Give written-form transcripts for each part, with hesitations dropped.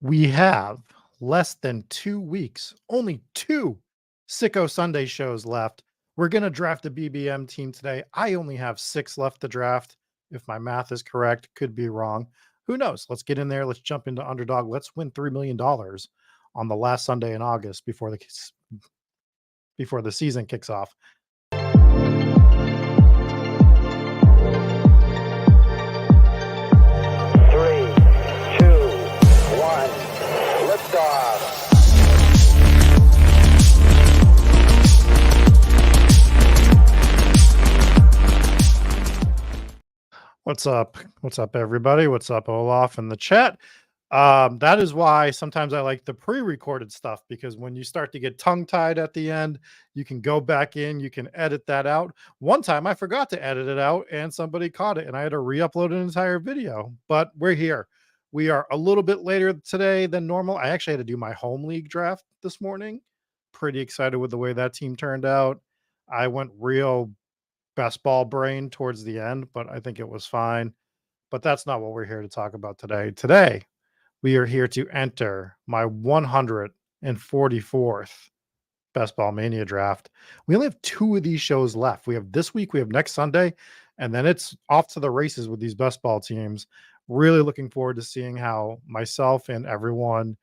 We have less than 2 weeks, only 2 Sicko Sunday shows left. We're gonna draft a BBM team today. I only have 6 left to draft, if my math is correct, could be wrong. Who knows? Let's get in there, let's jump into Underdog, let's win $3 million on the last Sunday in August before the season kicks off. 3, 2, 1, liftoff. What's up? What's up, everybody? What's up, Olaf in the chat? That is why sometimes I like the pre-recorded stuff, because when you start to get tongue-tied at the end, you can go back in, you can edit that out. One time I forgot to edit it out and somebody caught it and I had to re-upload an entire video, but we're here. We are a little bit later today than normal. I actually had to do my home league draft this morning. Pretty excited with the way that team turned out. I went real best ball brain towards the end, but I think it was fine. But that's not what we're here to talk about today. Today, we are here to enter my 144th Best Ball Mania draft. We only have 2 of these shows left. We have this week, we have next Sunday, and then it's off to the races with these best ball teams. Really looking forward to seeing how myself and everyone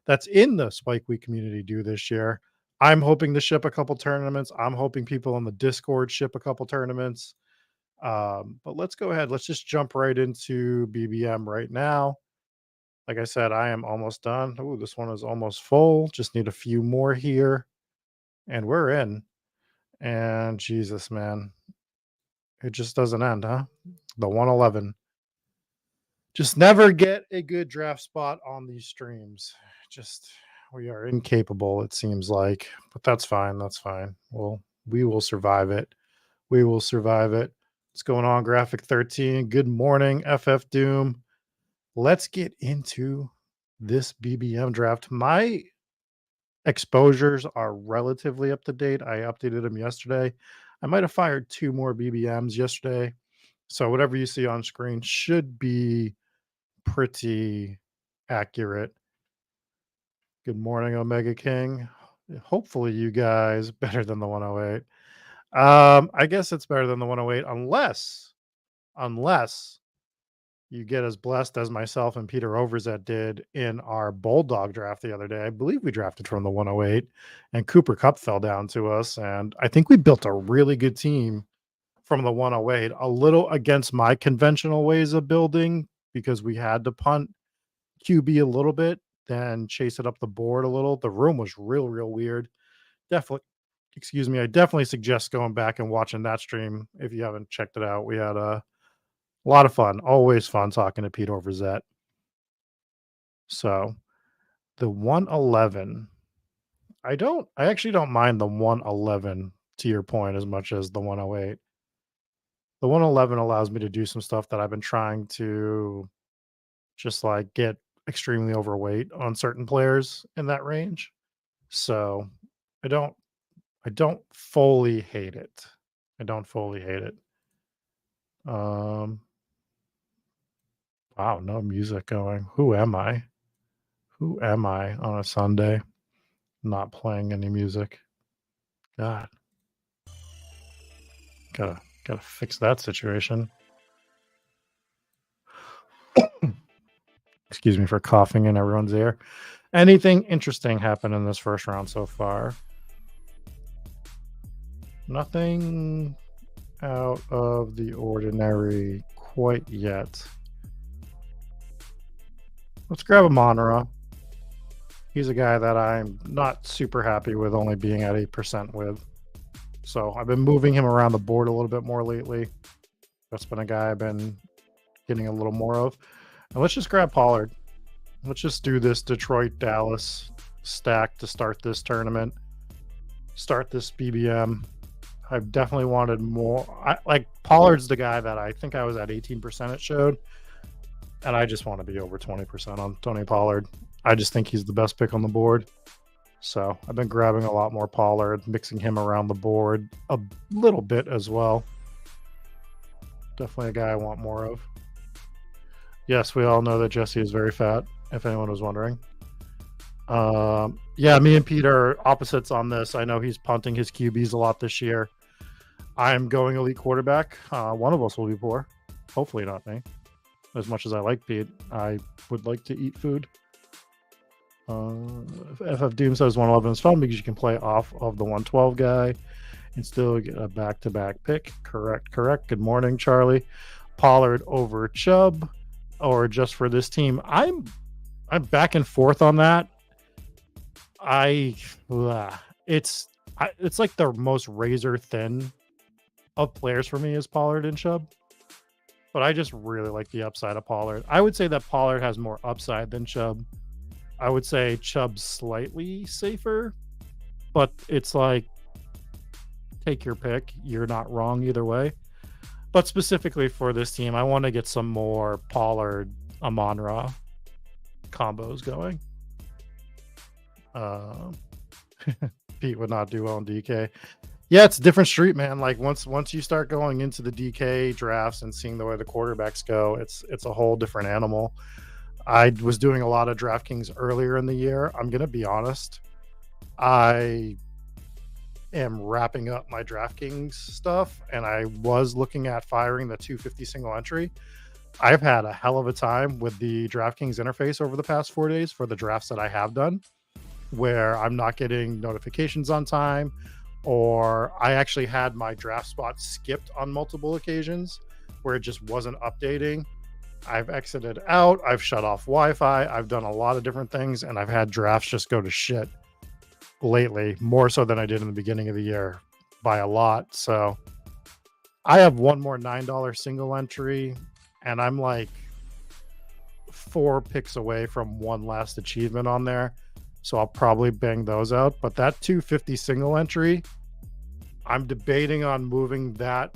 that's in the Spike Week community do this year. I'm hoping to ship a couple tournaments. I'm hoping people in the Discord ship a couple tournaments. But let's go ahead. Let's just jump right into BBM right now. Like I said, I am almost done. Oh, this one is almost full. Just need a few more here. And we're in. And Jesus, man. It just doesn't end, huh? The 111. Just never get a good draft spot on these streams. Just we are incapable, it seems like. But that's fine. That's fine. We will survive it. We will survive it. What's going on, Graphic 13? Good morning, FF Doom. Let's get into this BBM draft. My exposures are relatively up to date. I updated them yesterday. I might have fired 2 more BBMs yesterday. So whatever you see on screen should be pretty accurate. Good morning, Omega King. Hopefully you guys better than the 108. I guess it's better than the 108 unless you get as blessed as myself and Peter Overzet did in our Bulldog draft the other day. I believe we drafted from the 108 and Cooper Cup fell down to us. And I think we built a really good team from the 108, a little against my conventional ways of building because we had to punt QB a little bit, then chase it up the board a little. The room was real weird. Definitely, excuse me. I definitely suggest going back and watching that stream if you haven't checked it out. We had a lot of fun. Always fun talking to Pete Overzet. So the 111, I actually don't mind the 111 to your point as much as the 108. The 111 allows me to do some stuff that I've been trying to just like get extremely overweight on certain players in that range. So I don't fully hate it. I don't fully hate it. Wow, no music going. Who am I? Who am I on a Sunday not playing any music? God. Gotta fix that situation. Excuse me for coughing in everyone's ear. Anything interesting happened in this first round so far? Nothing out of the ordinary quite yet. Let's grab a Monra. He's a guy that I'm not super happy with only being at 8% with. So I've been moving him around the board a little bit more lately. That's been a guy I've been getting a little more of. And let's just grab Pollard. Let's just do this Detroit-Dallas stack to start this tournament. Start this BBM. I've definitely wanted more. Like Pollard's the guy that I think I was at 18% it showed. And I just want to be over 20% on Tony Pollard. I just think he's the best pick on the board. So I've been grabbing a lot more Pollard, mixing him around the board a little bit as well. Definitely a guy I want more of. Yes, we all know that Jesse is very fat, if anyone was wondering. Yeah, me and Pete are opposites on this. I know he's punting his QBs a lot this year. I'm going elite quarterback. One of us will be poor. Hopefully not me. As much as I like Pete, I would like to eat food. FF Doom says 111 is fun because you can play off of the 112 guy and still get a back-to-back pick. Correct. Good morning, Charlie. Pollard over Chubb, or just for this team. I'm back and forth on that. It's like the most razor thin of players for me is Pollard and Chubb, but I just really like the upside of Pollard. I would say that Pollard has more upside than Chubb. I would say Chubb's slightly safer, but it's like, take your pick. You're not wrong either way. But specifically for this team, I want to get some more Pollard Amon-Ra combos going. Pete would not do well in DK. Yeah, it's a different street, man. Like once you start going into the DK drafts and seeing the way the quarterbacks go, it's a whole different animal. I was doing a lot of DraftKings earlier in the year. I'm gonna be honest. I am wrapping up my DraftKings stuff, and I was looking at firing the 250 single entry. I've had a hell of a time with the DraftKings interface over the past 4 days for the drafts that I have done, where I'm not getting notifications on time, or I actually had my draft spot skipped on multiple occasions where it just wasn't updating. I've exited out. I've shut off Wi-Fi. I've done a lot of different things, and I've had drafts just go to shit lately, more so than I did in the beginning of the year by a lot. So I have one more $9 single entry, and I'm like 4 picks away from one last achievement on there. So I'll probably bang those out. But that 250 single entry, I'm debating on moving that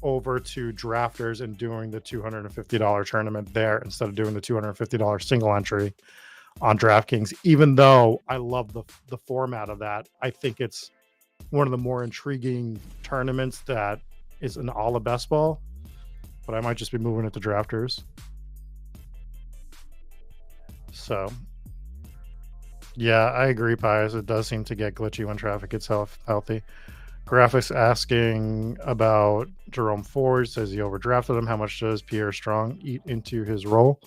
over to drafters and doing the $250 tournament there instead of doing the $250 single entry on DraftKings. Even though I love the format of that, I think it's one of the more intriguing tournaments that is an all of best ball. But I might just be moving it to drafters. So yeah, I agree, Pius. It does seem to get glitchy when traffic gets healthy. Graphics asking about Jerome Ford, says he overdrafted him. How much does Pierre Strong eat into his role?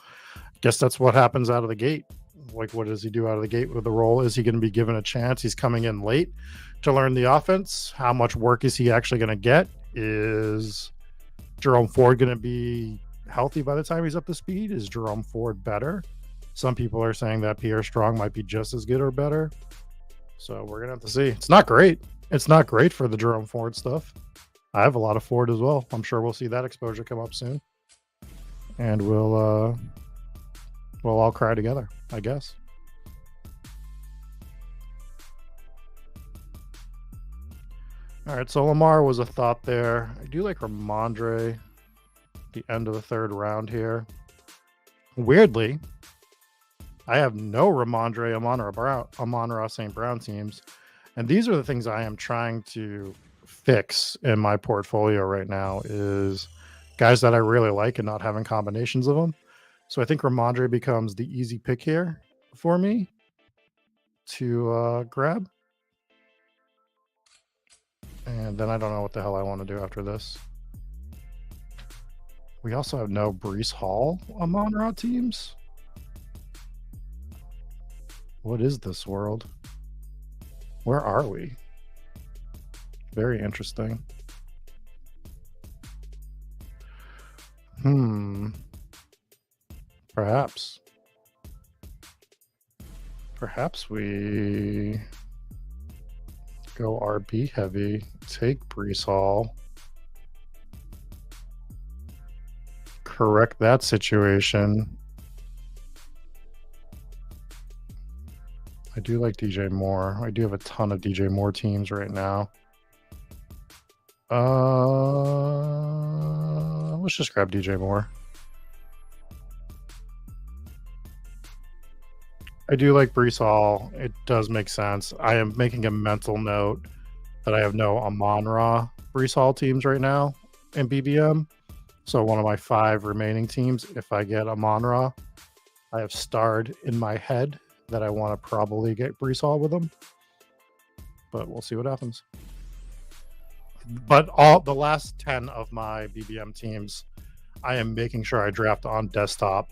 Guess that's what happens out of the gate. Like, what does he do out of the gate with the role? Is he going to be given a chance? He's coming in late to learn the offense. How much work is he actually going to get? Is Jerome Ford going to be healthy by the time he's up to speed? Is Jerome Ford better? Some people are saying that Pierre Strong might be just as good or better. So we're going to have to see. It's not great. It's not great for the Jerome Ford stuff. I have a lot of Ford as well. I'm sure we'll see that exposure come up soon. And we'll all cry together, I guess. All right, so Lamar was a thought there. I do like Ramondre at the end of the 3rd round here. Weirdly, I have no Ramondre, Amon-Ra St. Brown teams. And these are the things I am trying to fix in my portfolio right now, is guys that I really like and not having combinations of them. So I think Ramondre becomes the easy pick here for me to grab. And then I don't know what the hell I want to do after this. We also have no Breece Hall Amon-Ra teams. What is this world? Where are we? Very interesting. Perhaps we go RB heavy, take Breece Hall, correct that situation. I do like DJ Moore. I do have a ton of DJ Moore teams right now. Let's just grab DJ Moore. I do like Breece Hall. It does make sense. I am making a mental note that I have no Amon-Ra Breece Hall teams right now in BBM. So one of my 5 remaining teams, if I get Amon-Ra, I have starred in my head that I want to probably get Brees Hall with him. But we'll see what happens. But all the last 10 of my BBM teams, I am making sure I draft on desktop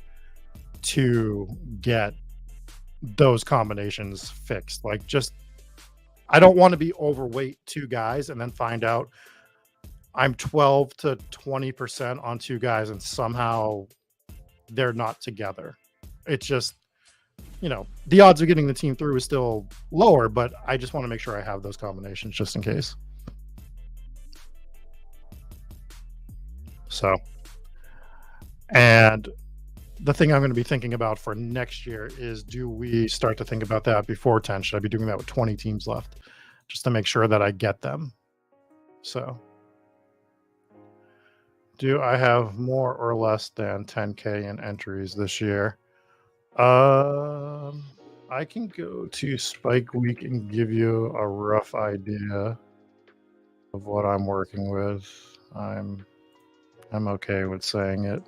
to get those combinations fixed. Like, just I don't want to be overweight 2 guys and then find out I'm 12 to 20% on 2 guys and somehow they're not together. It's just, the odds of getting the team through is still lower, but I just want to make sure I have those combinations just in case. So, and the thing I'm going to be thinking about for next year is, do we start to think about that before 10? Should I be doing that with 20 teams left just to make sure that I get them? So, do I have more or less than 10K in entries this year? I can go to Spike Week and give you a rough idea of what I'm working with. I'm okay with saying it.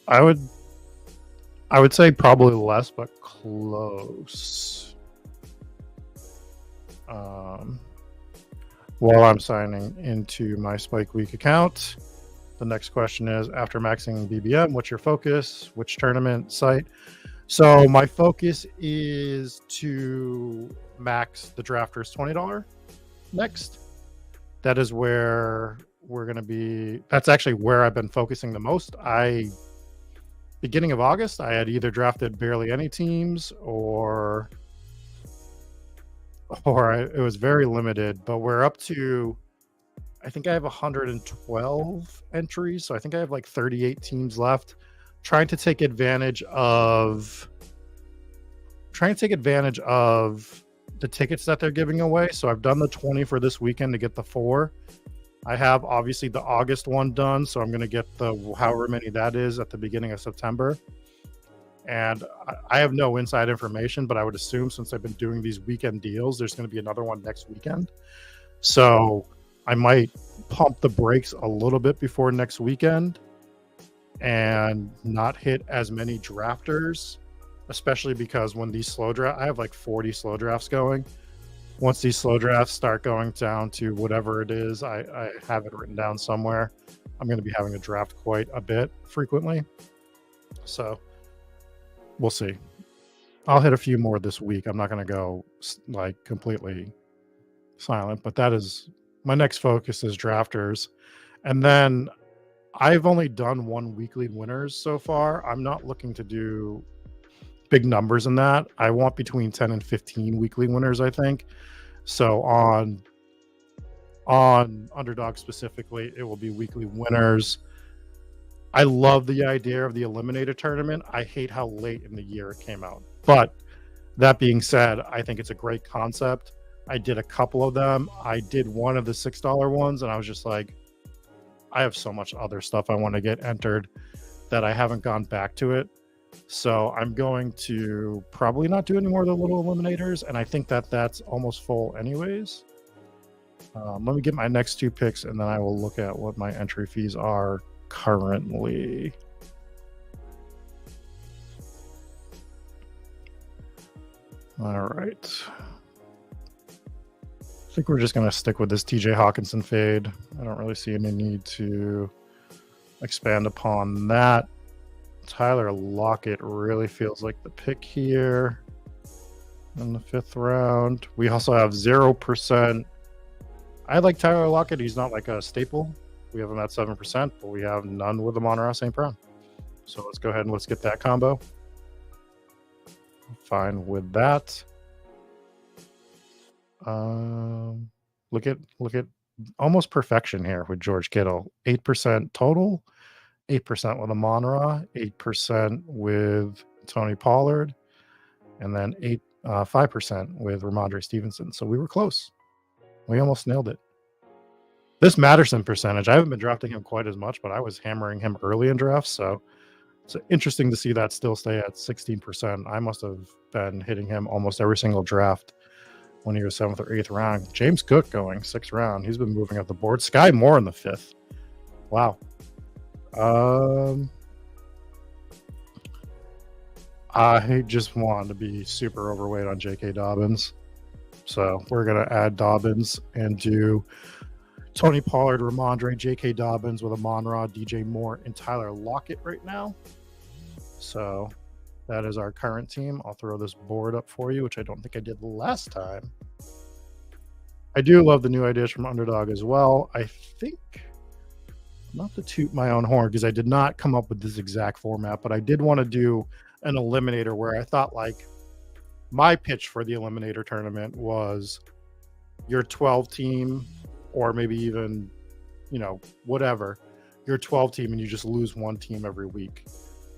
I would say probably less, but close. While I'm signing into my Spike Week account, the next question is, after maxing BBM, what's your focus? Which tournament site? So my focus is to max the Drafters $20 next. That is where we're going to be. That's actually where I've been focusing the most. Beginning of August, I had either drafted barely any teams or it was very limited, but we're up to, I think I have 112 entries. So I think I have like 38 teams left, trying to take advantage of the tickets that they're giving away. So I've done the 20 for this weekend to get the 4. I have obviously the August one done, so I'm going to get the however many that is at the beginning of September. And I have no inside information, but I would assume, since I've been doing these weekend deals, there's going to be another one next weekend. So I might pump the brakes a little bit before next weekend and not hit as many drafters, especially because when these slow drafts, I have like 40 slow drafts going. Once these slow drafts start going down to whatever it is, I have it written down somewhere. I'm going to be having to draft quite a bit frequently. So we'll see. I'll hit a few more this week. I'm not going to go like completely silent, but that is my next focus is drafters. And then I've only done 1 weekly winners so far. I'm not looking to do big numbers in that. I want between 10 and 15 weekly winners, I think. So on Underdog specifically, it will be weekly winners. I love the idea of the Eliminator tournament. I hate how late in the year it came out. But that being said, I think it's a great concept. I did a couple of them. I did one of the $6 ones, and I was just like, I have so much other stuff I want to get entered that I haven't gone back to it. So I'm going to probably not do any more of the little eliminators, and I think that that's almost full anyways. Let me get my next 2 picks, and then I will look at what my entry fees are currently. All right. I think we're just going to stick with this TJ Hawkinson fade. I don't really see any need to expand upon that. Tyler Lockett really feels like the pick here in the 5th round. We also have 0%. I like Tyler Lockett. He's not like a staple. We have him at 7%, but we have none with him on our St. Brown. So let's go ahead and let's get that combo. Fine with that. Look at almost perfection here with George Kittle. 8% total. 8% with Amon-Ra, 8% with Tony Pollard, and then 5% with Ramondre Stevenson. So we were close. We almost nailed it. This Matterson percentage, I haven't been drafting him quite as much, but I was hammering him early in drafts. So it's interesting to see that still stay at 16%. I must have been hitting him almost every single draft when he was 7th or 8th round. James Cook going 6th round. He's been moving up the board. Sky Moore in the 5th. Wow. I just want to be super overweight on J.K. Dobbins. So we're going to add Dobbins and do Tony Pollard, Ramondre, J.K. Dobbins with Amon-Ra, DJ Moore, and Tyler Lockett right now. So that is our current team. I'll throw this board up for you, which I don't think I did last time. I do love the new ideas from Underdog as well. I think, not to toot my own horn, because I did not come up with this exact format, but I did want to do an eliminator where I thought, like, my pitch for the eliminator tournament was your 12 team, or maybe even, whatever, your 12 team, and you just lose one team every week.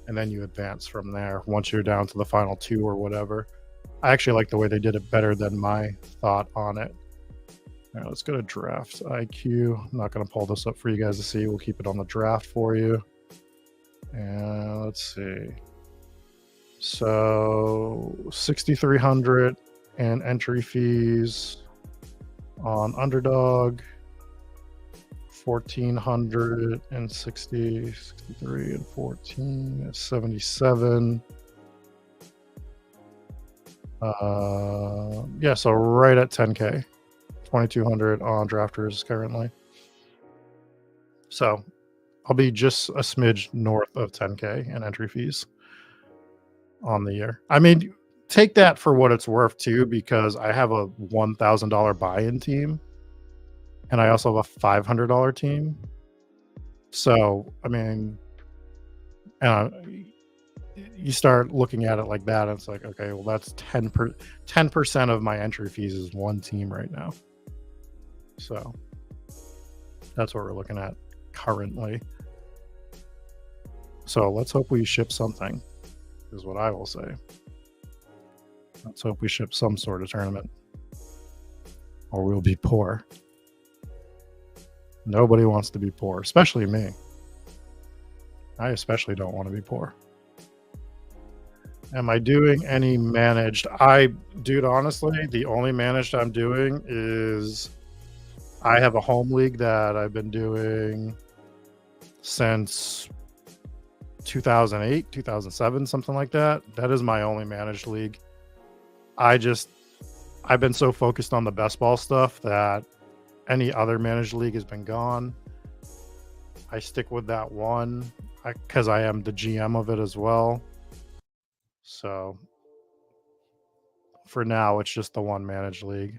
And then you advance from there once you're down to the final two or whatever. I actually like the way they did it better than my thought on it. All right, let's go to draft IQ. I'm not going to pull this up for you guys to see. We'll keep it on the draft for you. And let's see. So 6,300 and entry fees on Underdog. 1,460, 63 and 14, 77. Yeah, so right at 10K. 2,200 on drafters currently. So I'll be just a smidge north of 10K in entry fees on the year. I mean, take that for what it's worth too, because I have a $1,000 buy-in team. And I also have a $500 team. So, I mean, you start looking at it like that, and it's like, okay, well, that's 10% of my entry fees is one team right now. So that's what we're looking at currently. So let's hope we ship something, is what I will say. Let's hope we ship some sort of tournament, or we'll be poor. Nobody wants to be poor, especially me. I especially don't want to be poor. Am I doing any managed? Dude, honestly, the only managed I'm doing is I have a home league that I've been doing since 2008, 2007, something like that. That is my only managed league. I've been so focused on the best ball stuff that any other managed league has been gone. I stick with that one because I am the GM of it as well. So for now, it's just the one managed league.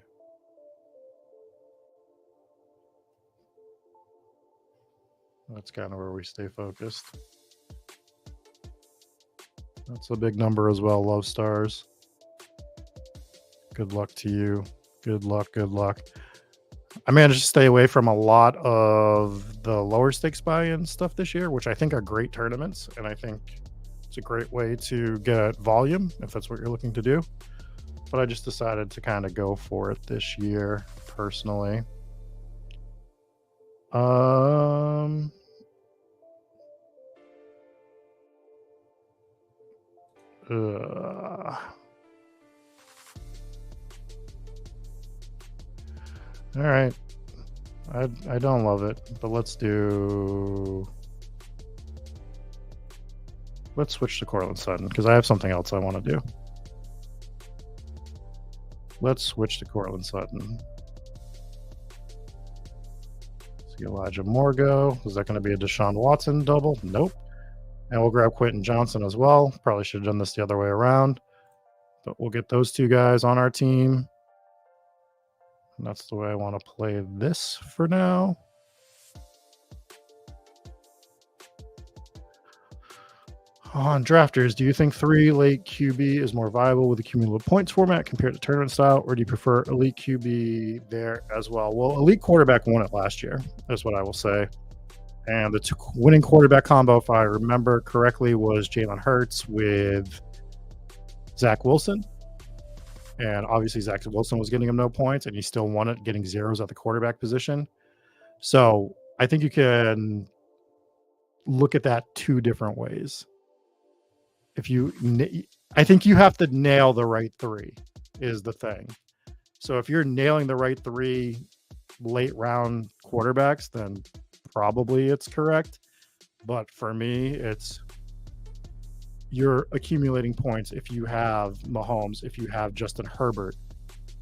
That's kind of where we stay focused. That's a big number as well. Love stars. Good luck to you. Good luck. Good luck. I managed to stay away from a lot of the lower stakes buy-in stuff this year, which I think are great tournaments. And I think it's a great way to get volume if that's what you're looking to do. But I just decided to kind of go for it this year personally. All right. I don't love it, but let's switch to Cortland Sutton because I have something else I want to do. Let's switch to Cortland Sutton. See Elijah Moore go. Is that going to be a Deshaun Watson double? Nope. And we'll grab Quentin Johnson as well. Probably should have done this the other way around, but we'll get those two guys on our team. And that's the way I want to play this for now. On drafters, do you think 3 late QB is more viable with the cumulative points format compared to tournament style, or do you prefer elite QB there as well? Well, elite quarterback won it last year. That's what I will say. And the winning quarterback combo, if I remember correctly, was Jalen Hurts with Zach Wilson. And obviously Zach Wilson was getting him no points, and he still won it, getting zeros at the quarterback position. So I think you can look at that two different ways. I think you have to nail the right 3 is the thing. So if you're nailing the right 3 late round quarterbacks, then probably it's correct. But for me, it's you're accumulating points. If you have Mahomes, if you have Justin Herbert,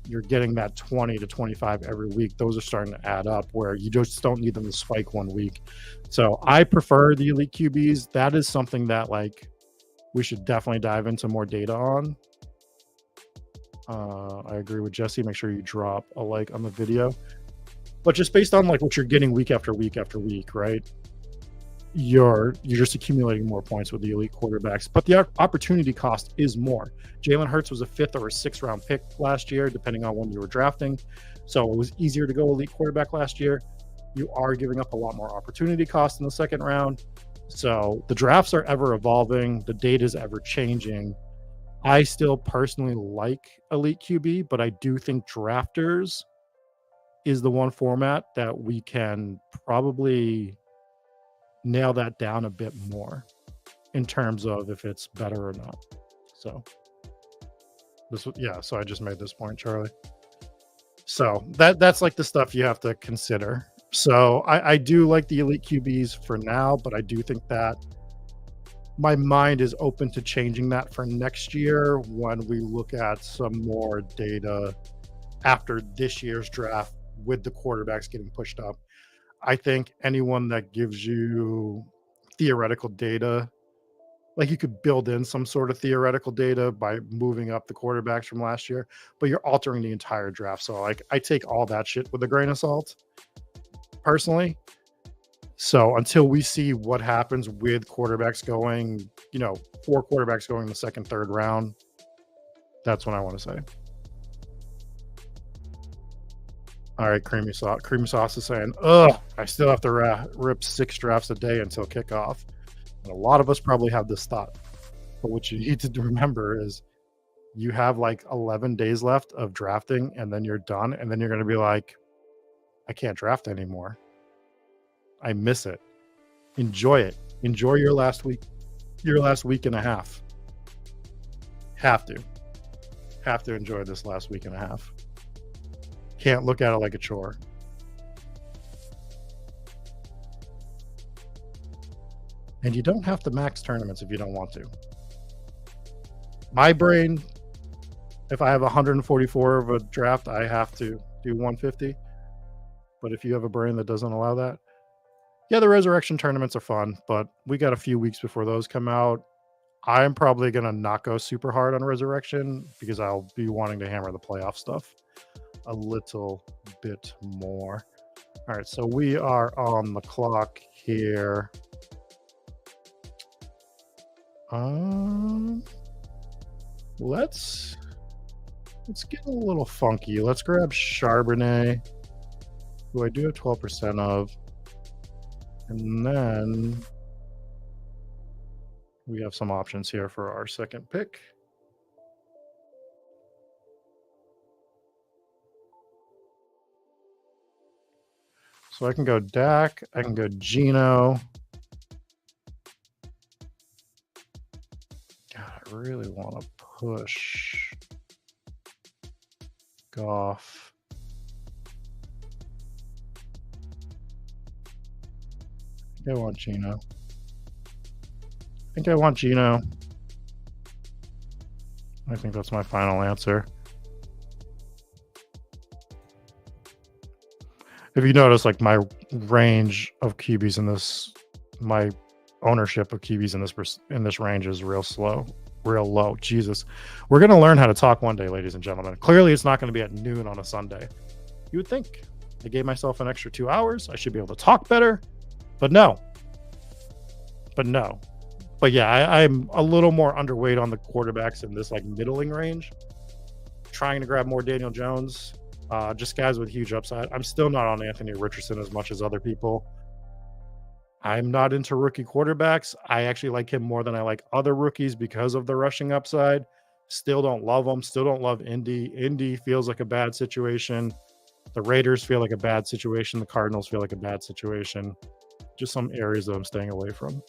you're getting that 20 to 25 every week. Those are starting to add up where you just don't need them to spike one week. So I prefer the elite QBs. That is something that like we should definitely dive into more data on. I agree with Jesse. Make sure you drop a like on the video. But just based on like what you're getting week after week after week, right? You're just accumulating more points with the elite quarterbacks, but the opportunity cost is more. Jalen Hurts was a 5th or a 6th round pick last year, depending on when you were drafting. So it was easier to go elite quarterback last year. You are giving up a lot more opportunity cost in the 2nd round. So the drafts are ever evolving. The data is ever changing. I still personally like elite QB, but I do think drafters is the one format that we can probably nail that down a bit more in terms of if it's better or not. So so I just made this point, Charlie. So that's like the stuff you have to consider. So I do like the elite QBs for now, but I do think that my mind is open to changing that for next year when we look at some more data after this year's draft with the quarterbacks getting pushed up. I think anyone that gives you theoretical data, like you could build in some sort of theoretical data by moving up the quarterbacks from last year, but you're altering the entire draft. So like I take all that shit with a grain of salt personally. So until we see what happens with quarterbacks going, 4 quarterbacks going in the 2nd, 3rd round, that's when I want to say. All right, Creamy Sauce. Creamy Sauce is saying, I still have to rip 6 drafts a day until kickoff. And a lot of us probably have this thought. But what you need to remember is you have like 11 days left of drafting, and then you're done. And then you're going to be like, I can't draft anymore. I miss it. Enjoy it. Enjoy your last week and a half. Have to enjoy this last week and a half. Can't look at it like a chore. And you don't have to max tournaments if you don't want to. My brain, if I have 144 of a draft, I have to do 150. But if you have a brain that doesn't allow that, yeah, the resurrection tournaments are fun, but we got a few weeks before those come out. I'm probably going to not go super hard on resurrection because I'll be wanting to hammer the playoff stuff a little bit more. All right, so we are on the clock here. Let's get a little funky. Let's grab Charbonnet, who I do have 12% of. And then we have some options here for our 2nd pick. So I can go Dak, I can go Geno. God, I really want to push Goff. I want Geno. I think that's my final answer. If you notice, like my range of QBs in this, my ownership of QBs in this range is real low. Jesus, we're gonna learn how to talk one day, ladies and gentlemen. Clearly, it's not going to be at noon on a Sunday. You would think I gave myself an extra 2 hours. I should be able to talk better, but no. But yeah, I'm a little more underweight on the quarterbacks in this like middling range. Trying to grab more Daniel Jones. Just guys with huge upside. I'm still not on Anthony Richardson as much as other people. I'm not into rookie quarterbacks. I actually like him more than I like other rookies because of the rushing upside. Still don't love him. Still don't love Indy. Indy feels like a bad situation. The Raiders feel like a bad situation. The Cardinals feel like a bad situation. Just some areas that I'm staying away from.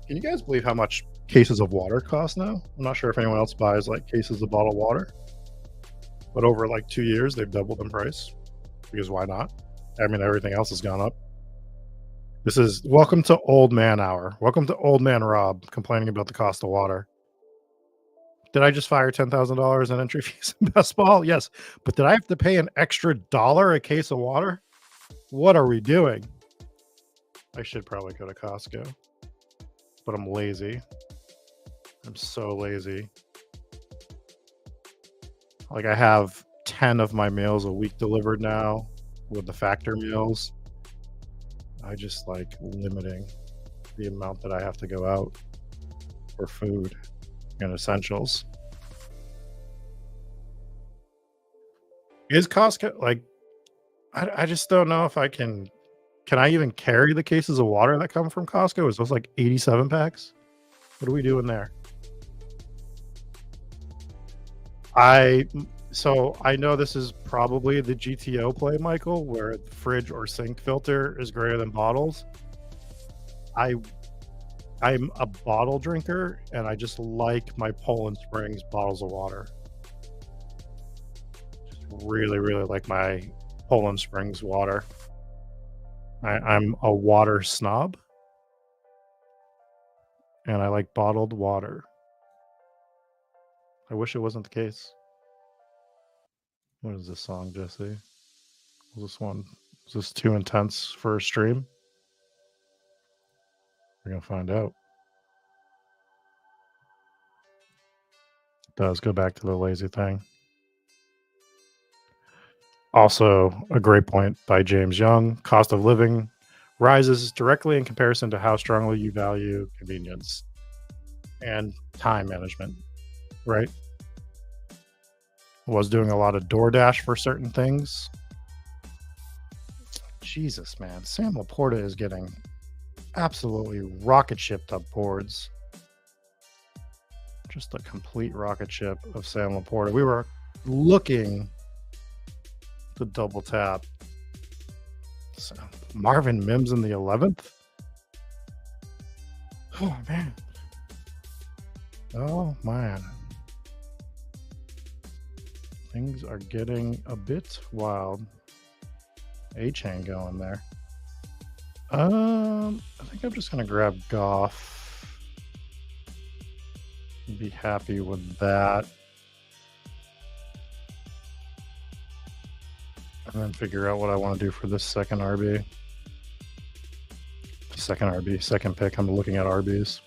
Can you guys believe how much cases of water cost now? I'm not sure if anyone else buys like cases of bottled water. But over like 2 years, they've doubled in price because why not? I mean, everything else has gone up. This is welcome to old man hour. Welcome to old man Rob complaining about the cost of water. Did I just fire $10,000 in entry fees in best ball? Yes. But did I have to pay an extra dollar a case of water? What are we doing? I should probably go to Costco, but I'm lazy. I'm so lazy. Like I have 10 of my meals a week delivered now with the factor meals. I just like limiting the amount that I have to go out for food and essentials. Is Costco like I just don't know if I can I even carry the cases of water that come from Costco? Is those like 87 packs? What are we doing there? So I know this is probably the GTO play, Michael, where the fridge or sink filter is greater than bottles. I'm a bottle drinker and I just like my Poland Springs bottles of water. Just really, really like my Poland Springs water. I'm a water snob and I like bottled water. I wish it wasn't the case. What is this song, Jesse? Is this too intense for a stream? We're gonna find out. It does go back to the lazy thing. Also, a great point by James Young. Cost of living rises directly in comparison to how strongly you value convenience and time management, right? Was doing a lot of DoorDash for certain things. Jesus, man. Sam Laporta is getting absolutely rocket shipped up boards. Just a complete rocket ship of Sam Laporta. We were looking to double tap. So Marvin Mims in the 11th. Oh, man. Oh, man. Things are getting a bit wild. A-chain going there. I think I'm just gonna grab Goff. Be happy with that. And then figure out what I want to do for this second RB. Second pick. I'm looking at RBs.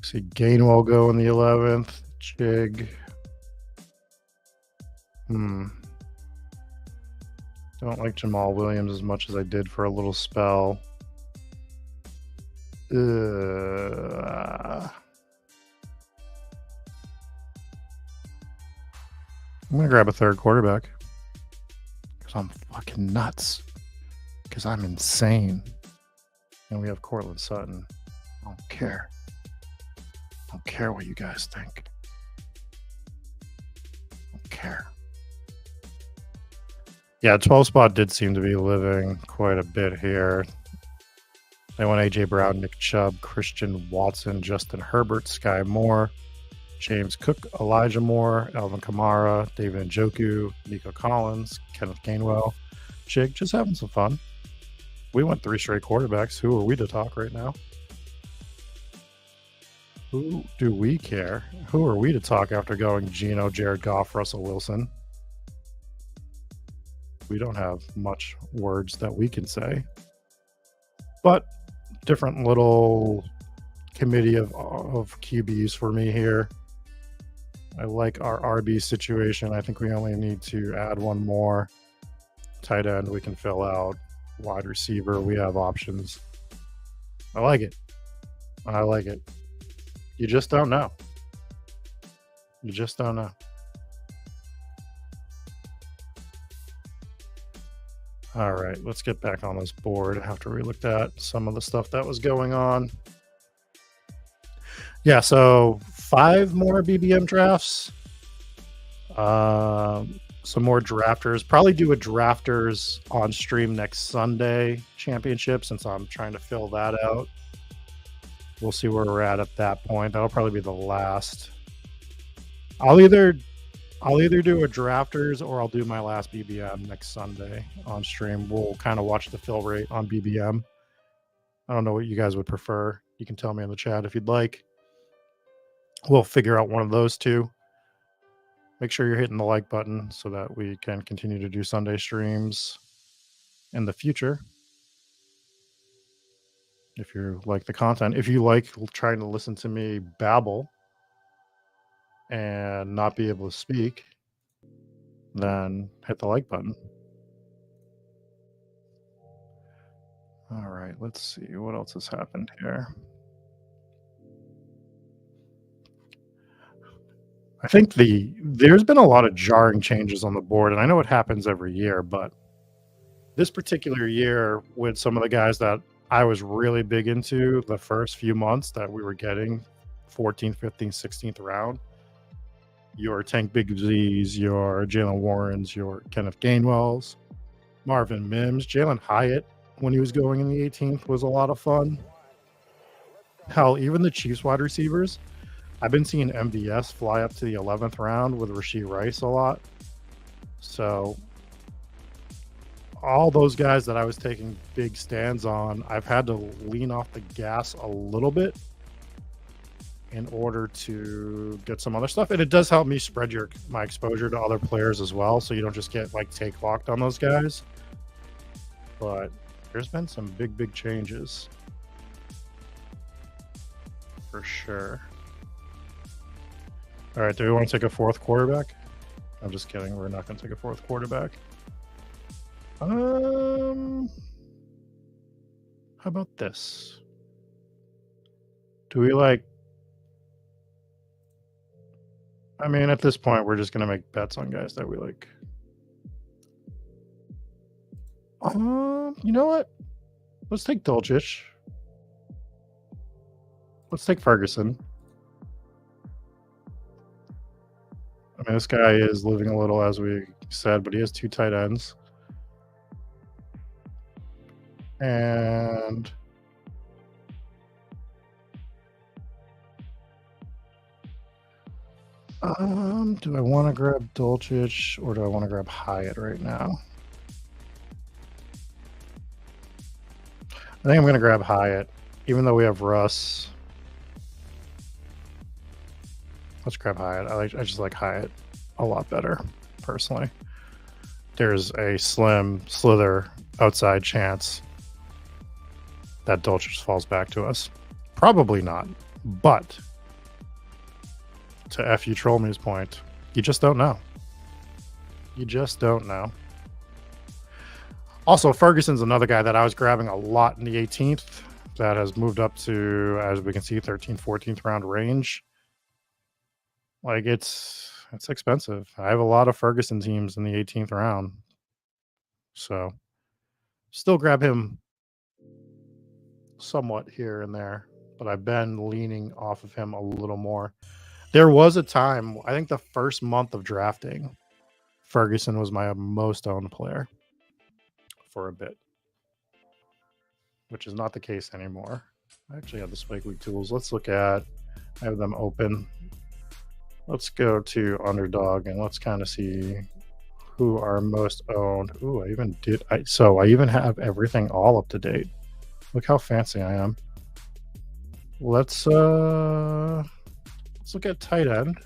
See Gainwell go in the 11th. Chig. Don't like Jamal Williams as much as I did for a little spell. I'm going to grab a third quarterback. Because I'm fucking nuts. Because I'm insane. And we have Cortland Sutton. I don't care. I don't care what you guys think. I don't care. Yeah, 12 spot did seem to be living quite a bit here. They went A.J. Brown, Nick Chubb, Christian Watson, Justin Herbert, Sky Moore, James Cook, Elijah Moore, Alvin Kamara, David Njoku, Nico Collins, Kenneth Gainwell. Chig, just having some fun. We went 3 straight quarterbacks. Who are we to talk right now? Who do we care? Who are we to talk after going Geno, Jared Goff, Russell Wilson? We don't have much words that we can say. But different little committee of QBs for me here. I like our RB situation. I think we only need to add one more. Tight end we can fill out. Wide receiver, we have options. I like it. I like it. You just don't know. You just don't know. All right, let's get back on this board after we looked at some of the stuff that was going on. Yeah, so 5 more BBM drafts. Some more drafters. Probably do a drafters on stream next Sunday championship since I'm trying to fill that out. we'll see where we're at that point. That'll probably be the last. I'll either do a drafters or I'll do my last BBM next Sunday on stream. We'll kind of watch the fill rate on BBM. I don't know what you guys would prefer. You can tell me in the chat if you'd like. We'll figure out one of those two. Make sure you're hitting the like button so that we can continue to do Sunday streams in the future. If you like the content, if you like trying to listen to me babble and not be able to speak, then hit the like button. All right, let's see what else has happened here. I think there's been a lot of jarring changes on the board, and I know it happens every year, but this particular year with some of the guys that I was really big into the first few months that we were getting 14th, 15th, 16th round, your Tank Big Z's, your Jalen Warrens, your Kenneth Gainwells, Marvin Mims, Jalen Hyatt when he was going in the 18th was a lot of fun. Hell, even the Chiefs wide receivers, I've been seeing MVS fly up to the 11th round with Rashee Rice a lot. So all those guys that I was taking big stands on, I've had to lean off the gas a little bit in order to get some other stuff. And it does help me spread my exposure to other players as well, so you don't just get like take locked on those guys. But there's been some big changes for sure. All right, do we want to take a fourth quarterback? I'm just kidding. We're not going to take a fourth quarterback. How about this? Do we like... I mean, at this point, we're just going to make bets on guys that we like. You know what? Let's take Dolchich. Let's take Ferguson. I mean, this guy is living a little, as we said, but he has 2 tight ends. And do I want to grab Dolchich or do I want to grab Hyatt right now? I think I'm going to grab Hyatt, even though we have Russ. Let's grab Hyatt. I just like Hyatt a lot better, personally. There's a slim slither outside chance that Dolchich falls back to us. Probably not, but to F you troll me's point, you just don't know. You just don't know. Also, Ferguson's another guy that I was grabbing a lot in the 18th that has moved up to, as we can see, 13th, 14th round range. Like, it's expensive. I have a lot of Ferguson teams in the 18th round. So, still grab him somewhat here and there, but I've been leaning off of him a little more. There was a time, I think the first month of drafting, Ferguson was my most owned player for a bit, which is not the case anymore. I actually have the Spike Week tools. Let's look at, I have them open. Let's go to Underdog and let's kind of see who are most owned. Ooh, I even have everything all up to date. Look how fancy I am. Let's look at tight end.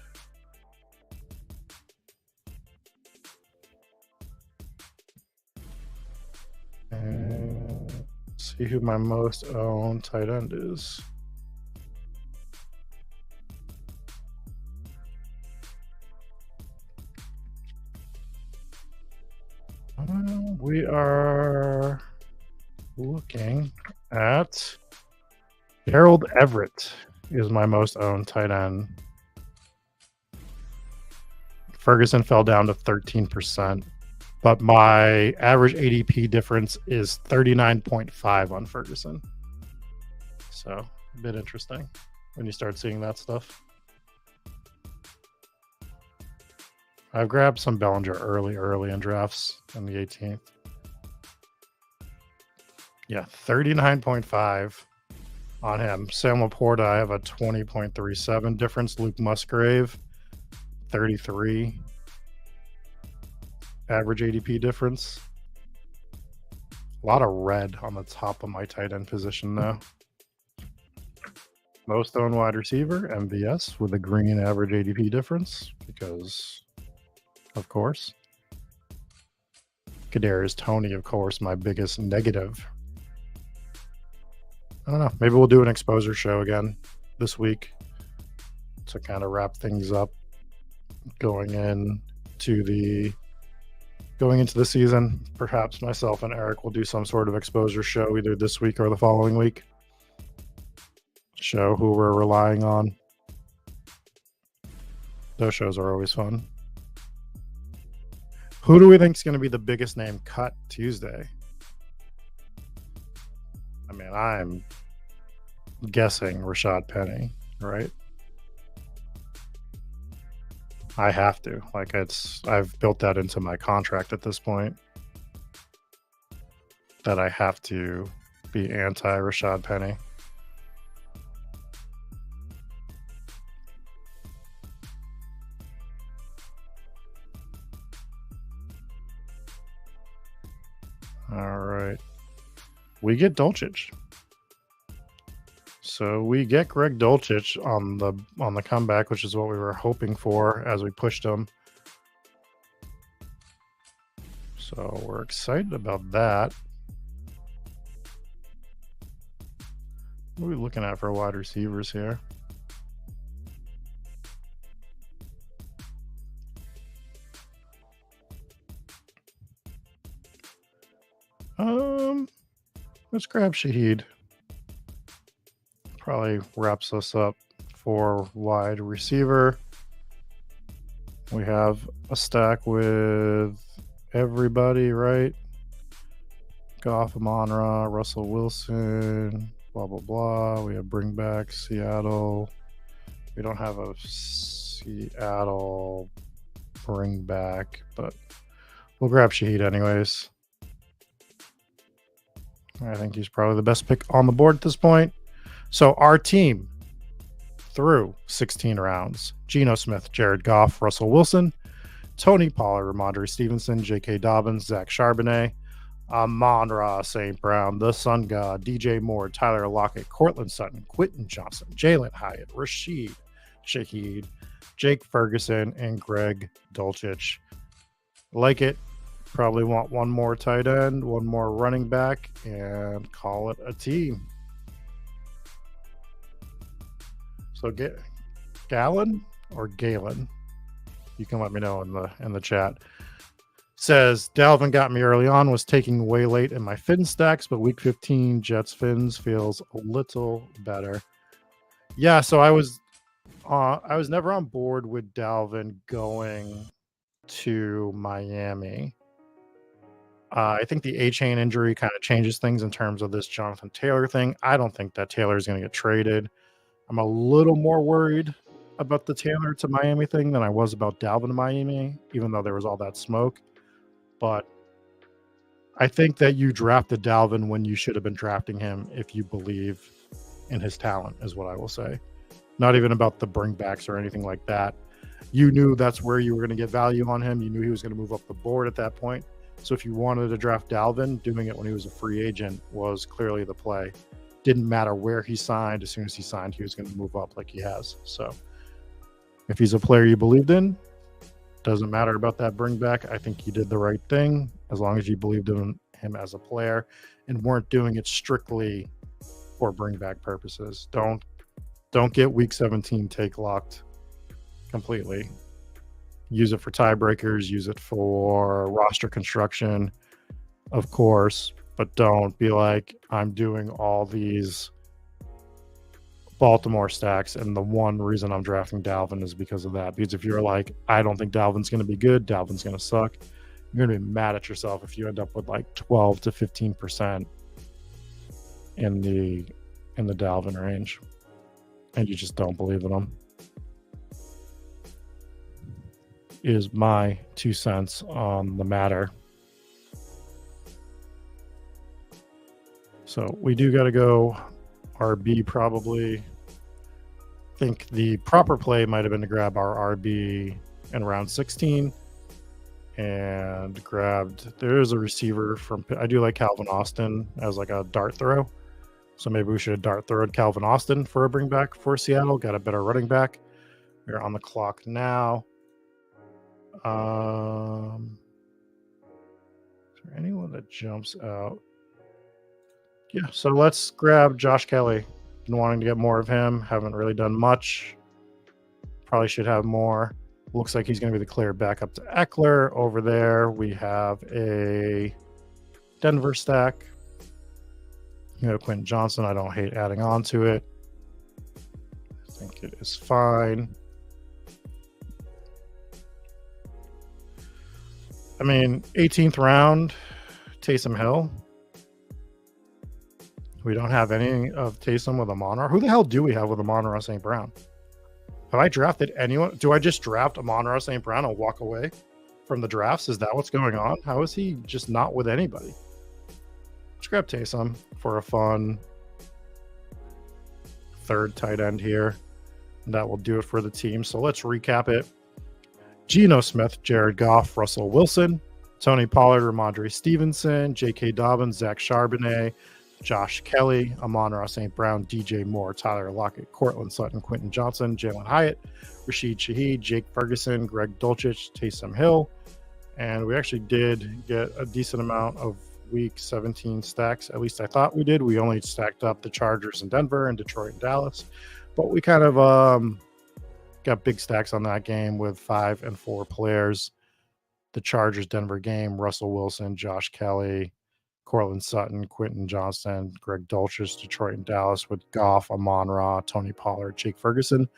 And see who my most owned tight end is. We are looking at Gerald Everett is my most owned tight end. Ferguson fell down to 13%, but my average ADP difference is 39.5 on Ferguson. So a bit interesting when you start seeing that stuff. I've grabbed some Bellinger early in drafts in the 18th. Yeah, 39.5 on him. Sam Laporta, I have a 20.37 difference. Luke Musgrave, 33 average ADP difference. A lot of red on the top of my tight end position, though. Most owned wide receiver, MVS, with a green average ADP difference, because, of course. Kadarius Toney, of course, my biggest negative. I don't know. Maybe we'll do an exposure show again this week to kind of wrap things up going into the season. Perhaps myself and Eric will do some sort of exposure show either this week or the following week. Show who we're relying on. Those shows are always fun. Who do we think is going to be the biggest name cut Tuesday? I mean, I'm guessing Rashad Penny, right? I have to. Like, I've built that into my contract at this point, that I have to be anti Rashad Penny. All right. We get Dulcich. So we get Greg Dulcich on the comeback, which is what we were hoping for as we pushed him. So we're excited about that. What are we looking at for wide receivers here? Let's grab Shaheed. Probably wraps us up for wide receiver. We have a stack with everybody, right? Goff, Amon-Ra, Russell Wilson, blah, blah, blah. We have bring back Seattle. We don't have a Seattle bring back, but we'll grab Shaheed anyways. I think he's probably the best pick on the board at this point. So our team through 16 rounds: Geno Smith, Jared Goff, Russell Wilson, Tony Pollard, Ramondre Stevenson, J.K. Dobbins, Zach Charbonnet, Amon-Ra St. Brown, the Sun God, DJ Moore, Tyler Lockett, Cortland Sutton, Quentin Johnson, Jalen Hyatt, Rashid Shaheed, Jake Ferguson, and Greg Dulcich. Like it. Probably want one more tight end, one more running back, and call it a team. So get Galen or Galen. You can let me know in the chat. Says Dalvin got me early on, was taking way late in my Fin stacks, but week 15 Jets Fins feels a little better. Yeah, so I was never on board with Dalvin going to Miami. I think the A-chain injury kind of changes things in terms of this Jonathan Taylor thing. I don't think that Taylor is going to get traded. I'm a little more worried about the Taylor to Miami thing than I was about Dalvin to Miami, even though there was all that smoke. But I think that you drafted Dalvin when you should have been drafting him if you believe in his talent, is what I will say. Not even about the bringbacks or anything like that. You knew that's where you were going to get value on him. You knew he was going to move up the board at that point. So if you wanted to draft Dalvin, doing it when he was a free agent was clearly the play. Didn't matter where he signed. As soon as he signed, he was going to move up like he has. So if he's a player you believed in, doesn't matter about that bring back. I think you did the right thing as long as you believed in him as a player and weren't doing it strictly for bring back purposes. Don't get week 17 take locked completely. Use it for tiebreakers, use it for roster construction, of course, but don't be like, I'm doing all these Baltimore stacks, and the one reason I'm drafting Dalvin is because of that. Because if you're like, I don't think Dalvin's going to be good, Dalvin's going to suck, you're going to be mad at yourself if you end up with like 12 to 15% in the Dalvin range, and you just don't believe in him. Is my 2 cents on the matter. So we do got to go RB probably. I think the proper play might have been to grab our RB in round 16 and there's a receiver I do like Calvin Austin as like a dart throw. So maybe we should have dart throwed Calvin Austin for a bring back for Seattle. Got a better running back. We're on the clock now. Is there anyone that jumps out? Yeah, so let's grab Josh Kelly. Been wanting to get more of him. Haven't really done much. Probably should have more. Looks like he's going to be the clear backup to Eckler. Over there, we have a Denver stack. Quentin Johnson, I don't hate adding on to it. I think it is fine. I mean, 18th round, Taysom Hill. We don't have any of Taysom with Amon-Ra. Who the hell do we have with Amon-Ra St. Brown? Have I drafted anyone? Do I just draft Amon-Ra St. Brown and walk away from the drafts? Is that what's going on? How is he just not with anybody? Let's grab Taysom for a fun third tight end here. And that will do it for the team. So let's recap it. Geno Smith, Jared Goff, Russell Wilson, Tony Pollard, Ramondre Stevenson, J.K. Dobbins, Zach Charbonnet, Josh Kelly, Amon-Ra St. Brown, DJ Moore, Tyler Lockett, Cortland Sutton, Quentin Johnson, Jalen Hyatt, Rashid Shaheed, Jake Ferguson, Greg Dulcich, Taysom Hill. And we actually did get a decent amount of week 17 stacks. At least I thought we did. We only stacked up the Chargers in Denver and Detroit and Dallas. But we kind of got big stacks on that game with 5 and 4 players. The Chargers-Denver game, Russell Wilson, Josh Kelly, Cortland Sutton, Quentin Johnson, Greg Dulcich, Detroit and Dallas with Goff, Amon-Ra, Tony Pollard, Jake Ferguson.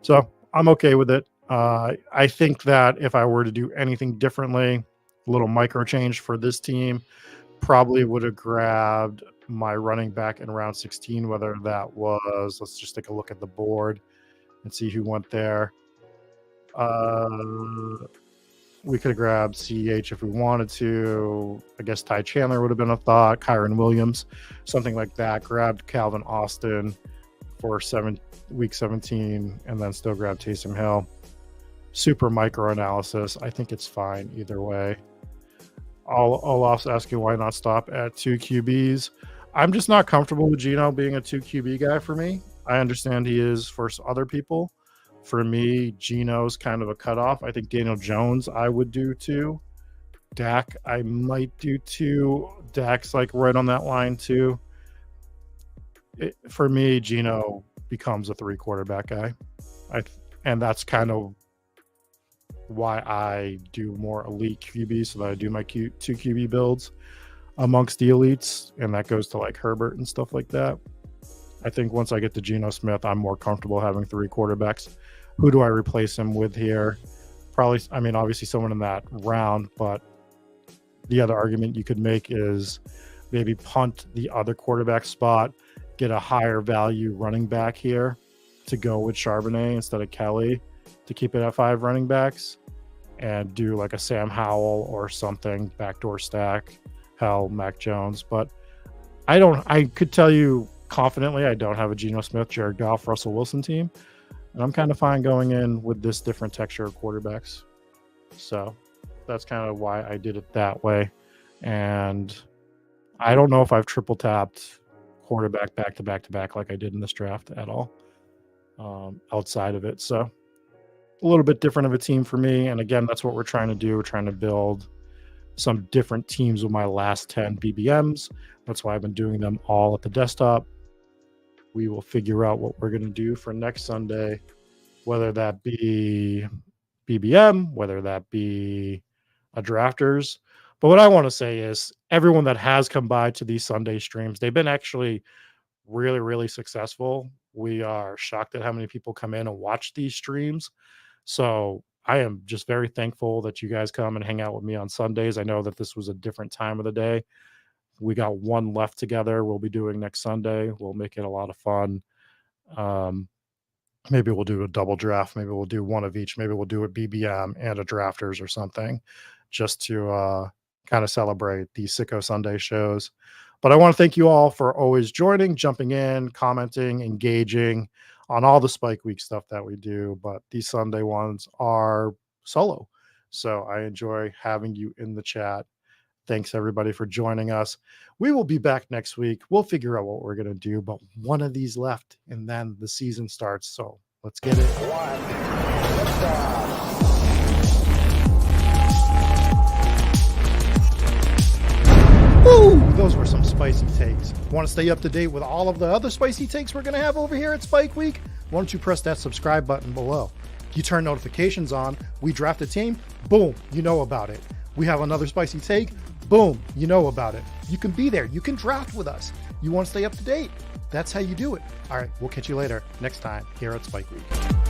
So I'm okay with it. I think that if I were to do anything differently, a little micro change for this team, probably would have grabbed my running back in round 16, whether that was, let's just take a look at the board and see who went there. We could have grabbed CEH if we wanted to. I guess Ty Chandler would have been a thought. Kyron Williams, something like that. Grabbed Calvin Austin for week 17, and then still grabbed Taysom Hill. Super micro analysis. I think it's fine either way. I'll also ask you why not stop at 2 QBs. I'm just not comfortable with Geno being a 2 QB guy for me. I understand he is for other people. For me, Geno's kind of a cutoff. I think Daniel Jones I would do too. Dak I might do too. Dak's like right on that line too. For me, Geno becomes a 3 quarterback guy. And that's kind of why I do more elite QB, so that I do my 2 QB builds amongst the elites, and that goes to like Herbert and stuff like that. I think once I get to Geno Smith, I'm more comfortable having 3 quarterbacks. Who do I replace him with here? Probably, I mean, obviously someone in that round, but the other argument you could make is maybe punt the other quarterback spot, get a higher value running back here to go with Charbonnet instead of Kelly to keep it at 5 running backs, and do like a Sam Howell or something, backdoor stack, Mac Jones. But I could tell you confidently I don't have a Geno Smith, Jared Goff, Russell Wilson team. And I'm kind of fine going in with this different texture of quarterbacks. So that's kind of why I did it that way. And I don't know if I've triple tapped quarterback back to back to back like I did in this draft at all outside of it. So a little bit different of a team for me. And again, that's what we're trying to do. We're trying to build some different teams with my last 10 BBMs. That's why I've been doing them all at the desktop. We will figure out what we're going to do for next Sunday, whether that be BBM, whether that be a drafters. But what I want to say is everyone that has come by to these Sunday streams, they've been actually really, really successful. We are shocked at how many people come in and watch these streams. So I am just very thankful that you guys come and hang out with me on Sundays. I know that this was a different time of the day. We got one left together. We'll be doing next Sunday. We'll make it a lot of fun. Maybe we'll do a double draft. Maybe we'll do one of each. Maybe we'll do a BBM and a drafters or something just to kind of celebrate these Sicko Sunday shows. But I want to thank you all for always joining, jumping in, commenting, engaging on all the Spike Week stuff that we do. But these Sunday ones are solo. So I enjoy having you in the chat. Thanks everybody for joining us. We will be back next week. We'll figure out what we're going to do, but one of these left and then the season starts. So let's get it. Woo! Those were some spicy takes. Want to stay up to date with all of the other spicy takes we're going to have over here at Spike Week? Why don't you press that subscribe button below? You turn notifications on. We draft a team. Boom, you know about it. We have another spicy take. Boom, you know about it. You can be there. You can draft with us. You want to stay up to date? That's how you do it. All right, we'll catch you later next time here at Spike Week.